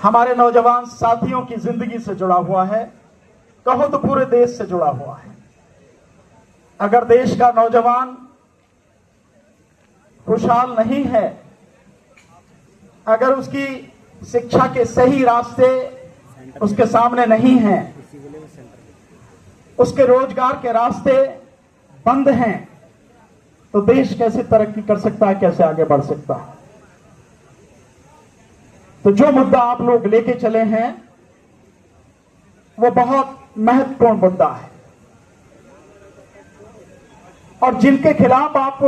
हमारे नौजवान साथियों की जिंदगी से जुड़ा हुआ है, कहो तो पूरे देश से जुड़ा हुआ है। अगर देश का नौजवान खुशहाल नहीं है, अगर उसकी शिक्षा के सही रास्ते उसके सामने नहीं हैं, उसके रोजगार के रास्ते बंद हैं, तो देश कैसे तरक्की कर सकता है, कैसे आगे बढ़ सकता है। तो जो मुद्दा आप लोग लेके चले हैं वो बहुत महत्वपूर्ण मुद्दा है, और जिनके खिलाफ आप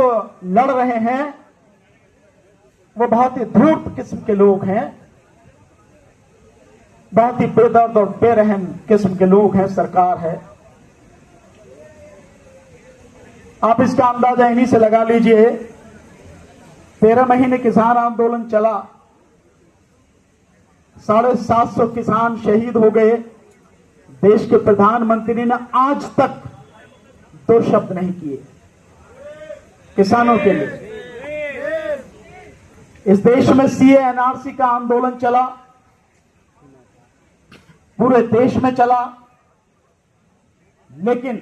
लड़ रहे हैं वो बहुत ही धूर्त किस्म के लोग हैं, बहुत ही बेदर्द और बेरहम किस्म के लोग हैं, सरकार है। आप इसका अंदाजा इन्हीं से लगा लीजिए। 13 महीने किसान आंदोलन चला, 750 किसान शहीद हो गए। देश के प्रधानमंत्री ने आज तक 2 शब्द नहीं किए किसानों के लिए। इस देश में सीए एनआरसी का आंदोलन चला, पूरे देश में चला, लेकिन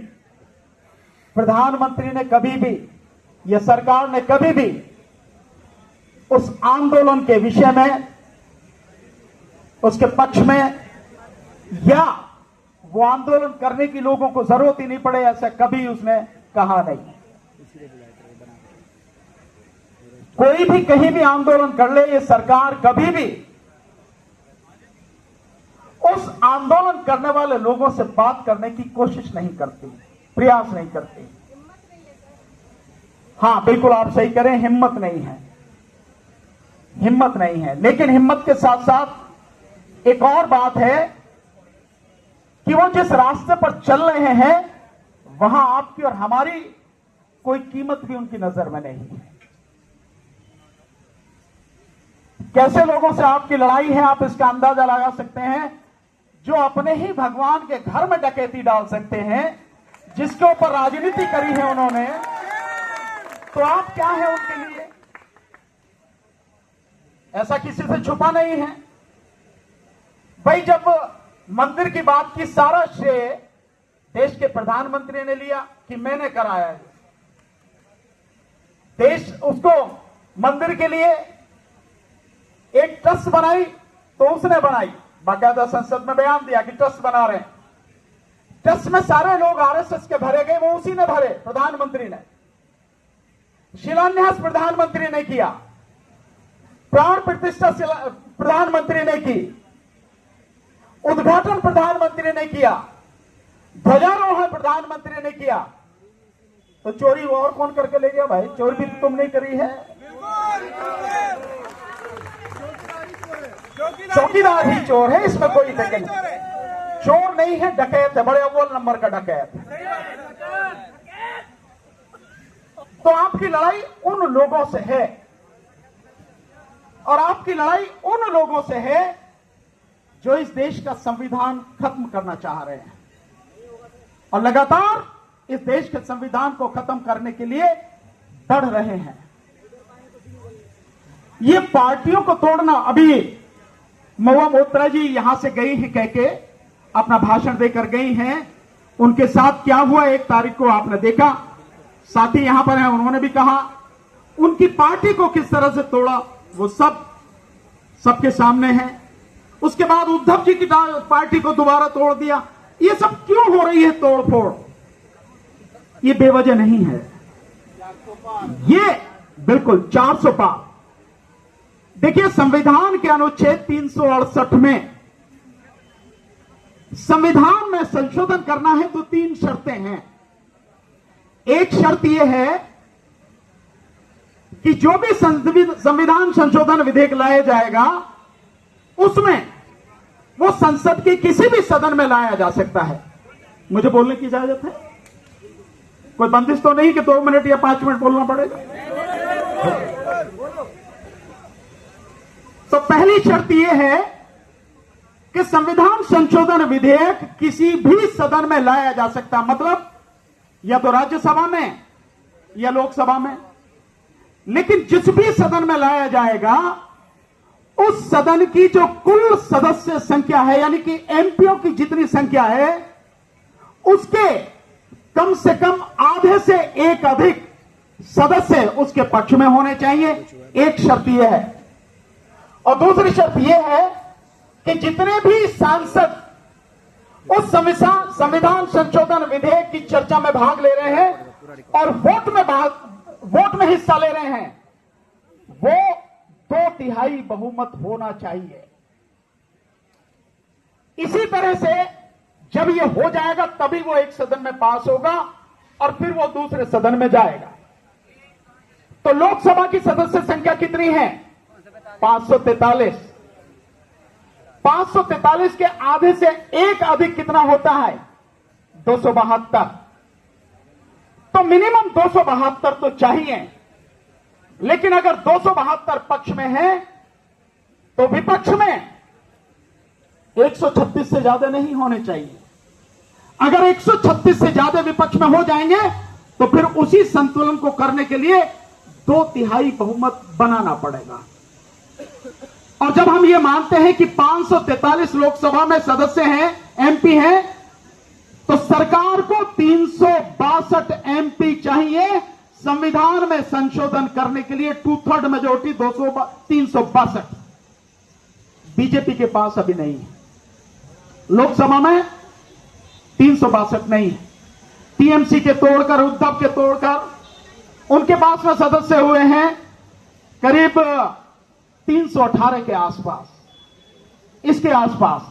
प्रधानमंत्री ने कभी भी या सरकार ने कभी भी उस आंदोलन के विषय में, उसके पक्ष में, या वो आंदोलन करने की लोगों को जरूरत ही नहीं पड़े, ऐसा कभी उसने कहा नहीं। कोई भी कहीं भी आंदोलन कर ले, ये सरकार कभी भी उस आंदोलन करने वाले लोगों से बात करने की कोशिश नहीं करती, प्रयास नहीं करती। हां, बिल्कुल आप सही करें, हिम्मत नहीं है, हिम्मत नहीं है। लेकिन हिम्मत के साथ साथ एक और बात है कि वो जिस रास्ते पर चल रहे हैं वहां आपकी और हमारी कोई कीमत भी उनकी नजर में नहीं है। कैसे लोगों से आपकी लड़ाई है, आप इसका अंदाजा लगा सकते हैं। जो अपने ही भगवान के घर में डकैती डाल सकते हैं, जिसके ऊपर राजनीति करी है उन्होंने, तो आप क्या है उनके लिए? ऐसा किसी से छुपा नहीं है भाई। जब मंदिर की बात की, सारा श्रेय देश के प्रधानमंत्री ने लिया कि मैंने कराया है। देश उसको मंदिर के लिए एक ट्रस्ट बनाई तो उसने बनाई, बाकायदा संसद में बयान दिया कि ट्रस्ट बना रहे हैं। ट्रस्ट में सारे लोग आरएसएस के भरे गए, वो उसी ने भरे, प्रधानमंत्री ने। शिलान्यास प्रधानमंत्री ने किया, प्राण प्रतिष्ठा प्रधानमंत्री ने की, उद्घाटन प्रधानमंत्री ने किया, ध्वजारोहण प्रधानमंत्री ने किया। तो चोरी और कौन करके ले गया भाई? चोरी भी तुमने करी है, चौकीदार ही चोर है, इसमें कोई शक नहीं। चोर नहीं है, डकैत है, बड़े अव्वल नंबर का डकैत है। तो आपकी लड़ाई उन लोगों से है, और आपकी लड़ाई उन लोगों से है जो इस देश का संविधान खत्म करना चाह रहे हैं, और लगातार इस देश के संविधान को खत्म करने के लिए बढ़ रहे हैं। ये पार्टियों को तोड़ना, अभी महुआ मोत्रा जी यहां से गई हैं, कह के अपना भाषण देकर गई हैं। उनके साथ क्या हुआ 1 तारीख को आपने देखा, साथी यहां पर हैं, उन्होंने भी कहा। उनकी पार्टी को किस तरह से तोड़ा वो सबके सामने है। उसके बाद उद्धव जी की पार्टी को दोबारा तोड़ दिया। ये सब क्यों हो रही है तोड़फोड़? ये बेवजह नहीं है, ये बिल्कुल 400 पार। देखिए, संविधान के अनुच्छेद 368 में संविधान में संशोधन करना है तो 3 शर्तें हैं। एक शर्त यह है कि जो भी संविधान संशोधन विधेयक लाया जाएगा उसमें वो संसद के किसी भी सदन में लाया जा सकता है। मुझे बोलने की इजाजत है? कोई बंदिश तो नहीं कि 2 मिनट या 5 मिनट बोलना पड़ेगा? तो पहली शर्त यह है कि संविधान संशोधन विधेयक किसी भी सदन में लाया जा सकता, मतलब या तो राज्यसभा में या लोकसभा में, लेकिन जिस भी सदन में लाया जाएगा उस सदन की जो कुल सदस्य संख्या है, यानी कि एमपीओ की जितनी संख्या है, उसके कम से कम आधे से एक अधिक सदस्य उसके पक्ष में होने चाहिए। एक शर्त यह है। और दूसरी शर्त यह है कि जितने भी सांसद उस संविधान संशोधन विधेयक की चर्चा में भाग ले रहे हैं और वोट में हिस्सा ले रहे हैं, वो 2/3 बहुमत होना चाहिए। इसी तरह से जब ये हो जाएगा तभी वो एक सदन में पास होगा और फिर वो दूसरे सदन में जाएगा। तो लोकसभा की सदस्य संख्या कितनी है? 543। 543 के आधे से एक अधिक कितना होता है? 272। तो मिनिमम 272 तो चाहिए, लेकिन अगर 272 पक्ष में है तो विपक्ष में 136 से ज्यादा नहीं होने चाहिए। अगर 136 से ज्यादा विपक्ष में हो जाएंगे तो फिर उसी संतुलन को करने के लिए 2/3 बहुमत बनाना पड़ेगा। और जब हम ये मानते हैं कि 543 लोकसभा में सदस्य हैं, एमपी हैं, तो सरकार को 362 एमपी चाहिए संविधान में संशोधन करने के लिए। 2/3 मेजोरिटी 362 बीजेपी के पास अभी नहीं है। लोकसभा में 362 नहीं है। टीएमसी के तोड़कर, उद्धव के तोड़कर उनके पास में सदस्य हुए हैं करीब 318 के आसपास, इसके आसपास।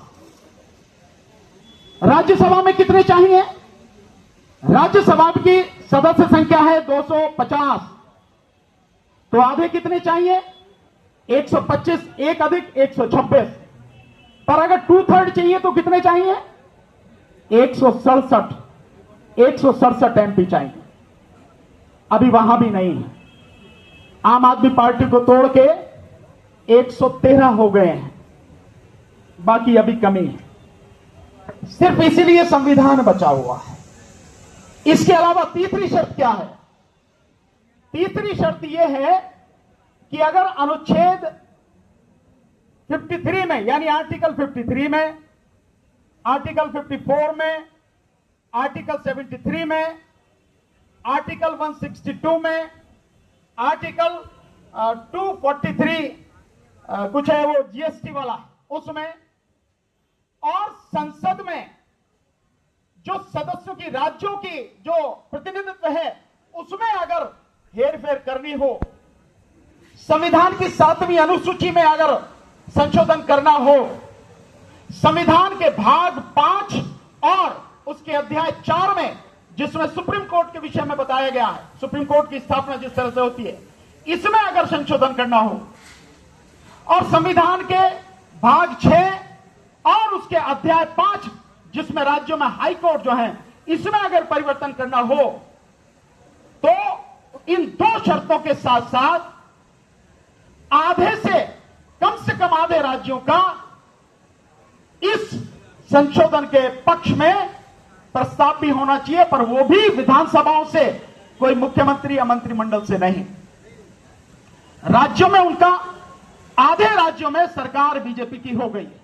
राज्यसभा में कितने चाहिए? राज्यसभा की सदस्य संख्या है 250, तो आधे कितने चाहिए? 125, एक अधिक 126। पर अगर 2/3 चाहिए तो कितने चाहिए? 167 एमपी चाहिए। अभी वहां भी नहीं है। आम आदमी पार्टी को तोड़ के 113 हो गए हैं, बाकी अभी कमी है। सिर्फ इसीलिए संविधान बचा हुआ है। इसके अलावा तीसरी शर्त क्या है? तीसरी शर्त यह है कि अगर अनुच्छेद 53 में, यानी आर्टिकल 53 में, आर्टिकल 54 में, आर्टिकल 73 में, आर्टिकल 162 में, आर्टिकल 243 कुछ है वो जीएसटी वाला, उसमें, और संसद में जो सदस्यों की, राज्यों की जो प्रतिनिधित्व है, उसमें अगर हेरफेर करनी हो, संविधान की 7वीं अनुसूची में अगर संशोधन करना हो, संविधान के भाग 5 और उसके अध्याय 4 में, जिसमें सुप्रीम कोर्ट के विषय में बताया गया है, सुप्रीम कोर्ट की स्थापना जिस तरह से होती है, इसमें अगर संशोधन करना हो, और संविधान के भाग 6 और उसके अध्याय 5, जिसमें राज्यों में हाई कोर्ट जो है, इसमें अगर परिवर्तन करना हो, तो इन 2 शर्तों के साथ साथ आधे से कम आधे राज्यों का इस संशोधन के पक्ष में प्रस्ताव भी होना चाहिए, पर वो भी विधानसभाओं से, कोई मुख्यमंत्री या मंत्रिमंडल से नहीं। राज्यों में उनका, आधे राज्यों में सरकार बीजेपी की हो गई है,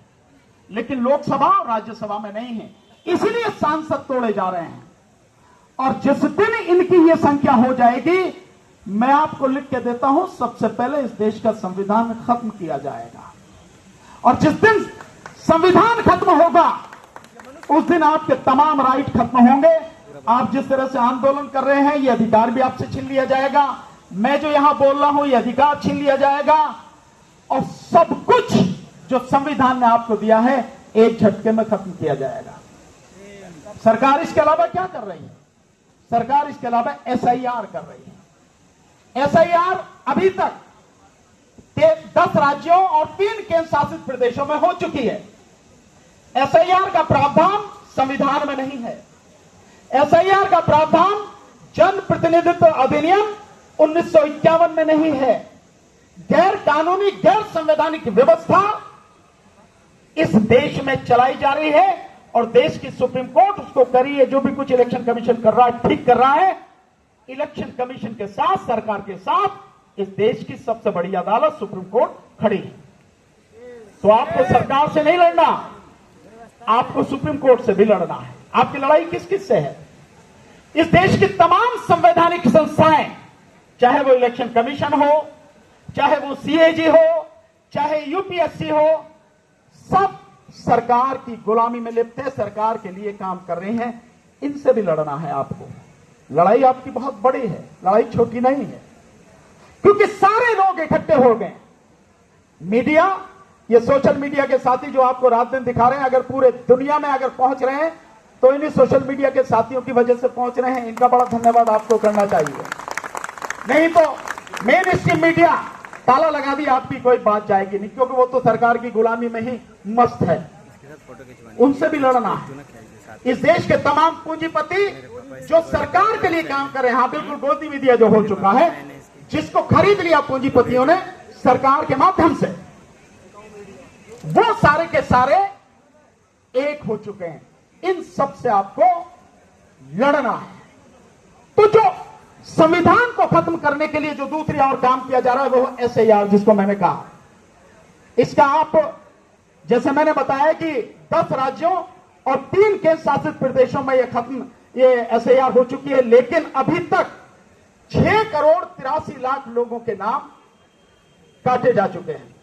लेकिन लोकसभा और राज्यसभा में नहीं है। इसलिए सांसद तोड़े जा रहे हैं। और जिस दिन इनकी यह संख्या हो जाएगी, मैं आपको लिख के देता हूं, सबसे पहले इस देश का संविधान खत्म किया जाएगा। और जिस दिन संविधान खत्म होगा, उस दिन आपके तमाम राइट खत्म होंगे। आप जिस तरह से आंदोलन कर रहे हैं, यह अधिकार भी आपसे छीन लिया जाएगा। मैं जो यहां बोल रहा हूं, यह अधिकार छीन लिया जाएगा। और सब कुछ जो संविधान ने आपको दिया है, एक झटके में खत्म किया जाएगा। सरकार इसके अलावा क्या कर रही है? सरकार इसके अलावा एसआईआर कर रही है। एसआईआर अभी तक 10 राज्यों और 3 केंद्र शासित प्रदेशों में हो चुकी है। एसआईआर का प्रावधान संविधान में नहीं है। एसआईआर का प्रावधान जन प्रतिनिधित्व अधिनियम 1951 में नहीं है। गैर कानूनी, गैर संवैधानिक व्यवस्था इस देश में चलाई जा रही है, और देश की सुप्रीम कोर्ट उसको करी है। जो भी कुछ इलेक्शन कमीशन कर रहा है, ठीक कर रहा है। इलेक्शन कमीशन के साथ, सरकार के साथ, इस देश की सबसे बड़ी अदालत सुप्रीम कोर्ट खड़ी है। तो आपको सरकार से नहीं लड़ना, आपको सुप्रीम कोर्ट से भी लड़ना है। आपकी लड़ाई किस किस से है? इस देश की तमाम संवैधानिक संस्थाएं, चाहे वो इलेक्शन कमीशन हो, चाहे वो सीएजी हो, चाहे यूपीएससी हो, सब सरकार की गुलामी में लिप्त है, सरकार के लिए काम कर रहे हैं। इनसे भी लड़ना है आपको। लड़ाई आपकी बहुत बड़ी है, लड़ाई छोटी नहीं है, क्योंकि सारे लोग इकट्ठे हो गए। मीडिया, ये सोशल मीडिया के साथी जो आपको रात दिन दिखा रहे हैं, अगर पूरे दुनिया में अगर पहुंच रहे हैं तो इन्हीं सोशल मीडिया के साथियों की वजह से पहुंच रहे हैं। इनका बड़ा धन्यवाद आपको करना चाहिए। नहीं तो मेन स्ट्रीम मीडिया ताला लगा दी, आपकी कोई बात जाएगी नहीं, क्योंकि वो तो सरकार की गुलामी में ही मस्त है। उनसे भी लड़ना है। इस देश के तमाम पूंजीपति जो सरकार के लिए काम कर रहे हैं, हाँ बिल्कुल, गोदी मीडिया जो हो चुका है, जिसको खरीद लिया पूंजीपतियों ने सरकार के माध्यम से, वो सारे के सारे एक हो चुके हैं। इन सब से आपको लड़ना है। तो जो संविधान को खत्म करने के लिए जो दूसरी और काम किया जा रहा है वो एसआईआर, जिसको मैंने कहा, इसका आप, जैसे मैंने बताया कि 10 राज्यों और 3 केंद्र शासित प्रदेशों में ये एसआईआर हो चुकी है, लेकिन अभी तक 6 करोड़ 83 लाख लोगों के नाम काटे जा चुके हैं।